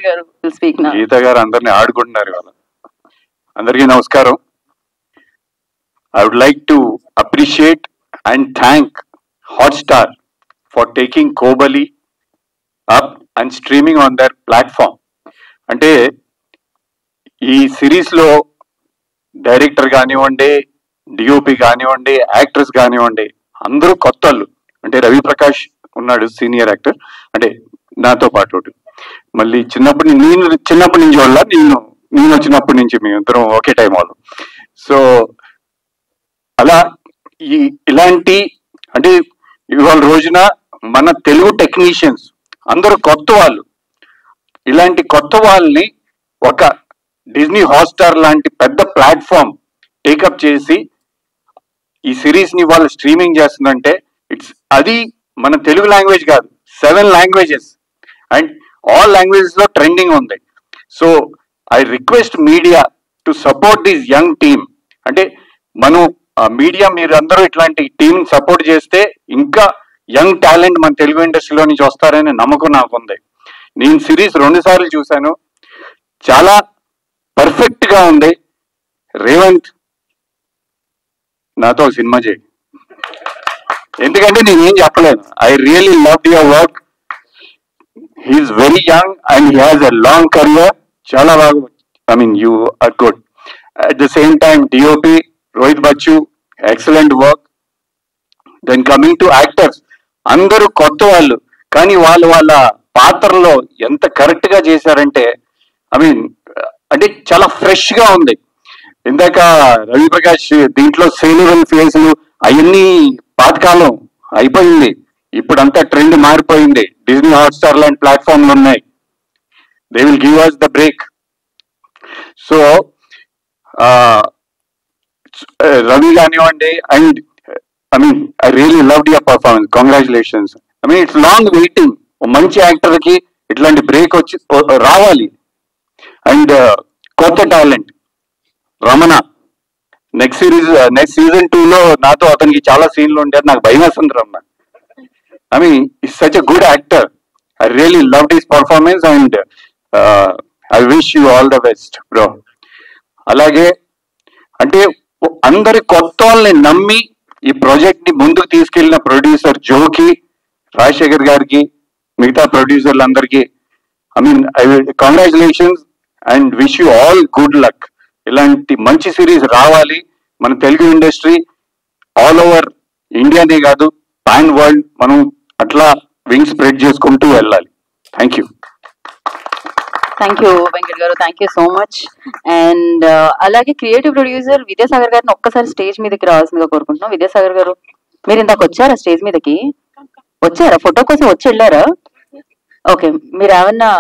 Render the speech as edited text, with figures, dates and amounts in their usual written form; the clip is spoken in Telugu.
గారు స్పీక్ నా. గీత గారు అందరినీ ఆడుకుంటున్నారు ఇవాళ. అందరికీ నమస్కారం. I would like to appreciate and thank Hotstar for taking Kohbali up and streaming on their platform. అంటే ఈ సిరీస్ లో డైరెక్టర్ కానివ్వండి, డిఓపి కానివ్వండి, యాక్టర్స్ కానివ్వండి, అందరూ కొత్త వాళ్ళు. అంటే రవి ప్రకాష్ ఉన్నాడు సీనియర్ యాక్టర్, అంటే నాతో పాటు. మళ్ళీ నేను చిన్నప్పటి నుంచి వల్ల నేను వచ్చినప్పటి నుంచి మేమిద్దరం ఒకే టైం వాళ్ళు. సో అలా ఇలాంటి అంటే ఇవాళ రోజున మన తెలుగు టెక్నీషియన్స్ అందరూ కొత్త వాళ్ళు. ఇలాంటి కొత్త వాళ్ళని ఒక డిజ్నీ హాట్స్టార్ లాంటి పెద్ద ప్లాట్ఫామ్ టేకప్ చేసి ఈ సిరీస్ ని వాళ్ళు స్ట్రీమింగ్ చేస్తుందంటే అది మన తెలుగు లాంగ్వేజ్ కాదు, 7 లాంగ్వేజెస్ అండ్ ఆల్ లాంగ్వేజెస్ లో ట్రెండింగ్ ఉంది. So I request media to support this young team. అంటే మనం మీడియా మీరు అందరూ ఇట్లాంటి టీమ్ సపోర్ట్ చేస్తే ఇంకా యంగ్ టాలెంట్ మన తెలుగు ఇండస్ట్రీలో నుంచి వస్తారనే నమ్మకం నాకు ఉంది. నేను సిరీస్ 2 సార్లు చూశాను, చాలా పర్ఫెక్ట్ గా ఉంది. రేవంత్ నాతో సినిమా చేయి, ఎందుకంటే నేనేం చెప్పలేను. I really love your work. He's very young and he has a long career. చాలా బాగా, I mean you are good. At the same time DOP Rohit Bachchu, excellent work. Then coming to actors, అందరూ కొత్త వాళ్ళు, కానీ వాళ్ళ పాత్రలో ఎంత కరెక్ట్ గా చేశారంటే, ఐ మీన్ అంటే చాలా ఫ్రెష్ గా ఉంది. ఇందాక రవి ప్రకాష్ దీంట్లో సేలువల్ ఫేస్లు అవన్నీ పాతకాలం అయిపోయింది. ఇప్పుడంతా ట్రెండ్ మారిపోయింది. డిజ్నీ హాట్స్టార్ లాంటి ప్లాట్ఫామ్లు ఉన్నాయి. They will give us the break. So Ravi కానివ్వండి, and I mean I really loved your performance. Congratulations. I mean it's long waiting. మంచి యాక్టర్ కి ఇట్లాంటి బ్రేక్ వచ్చి రావాలి. అండ్ కొత్త టాలెంట్ రమణ నెక్స్ట్ సీజన్ 2 లో నాతో అతనికి చాలా సీన్లు ఉంటాయి. నాకు భయం వేస్తుంది Ramana. I mean it's such a good actor. I really loved his performance and I wish you all the best bro. అలాగే అంటే అందరి కొత్త వాళ్ళని నమ్మి ఈ ప్రాజెక్ట్ ని ముందుకు తీసుకెళ్లిన ప్రొడ్యూసర్ జోకి, రాజశేఖర్ గారికి, మిగతా ప్రొడ్యూసర్లందరికీ I mean congratulations and wish you all good luck. ఇలాంటి మంచి సిరీస్ రావాలి. మన తెలుగు ఇండస్ట్రీ ఆల్ ఓవర్ ఇండియానే కాదు, పాన్ వరల్డ్ మనం అట్లా వింగ్ స్ప్రెడ్ చేసుకుంటూ వెళ్ళాలి. Thank you. Thank you Venkat garu, thank you so much. And అలాగే క్రియేటివ్ ప్రొడ్యూసర్ విద్యాసాగర్ గారిని ఒక్కసారి స్టేజ్ మీదకి రావాల్సిందిగా కోరుకుంటున్నాం. విద్యాసాగర్ గారు, మీరు ఇందాక వచ్చారా స్టేజ్ మీదకి? వచ్చారా? ఫోటో కోసం వచ్చి వెళ్ళారా? ఓకే, మీరు ఏమన్నా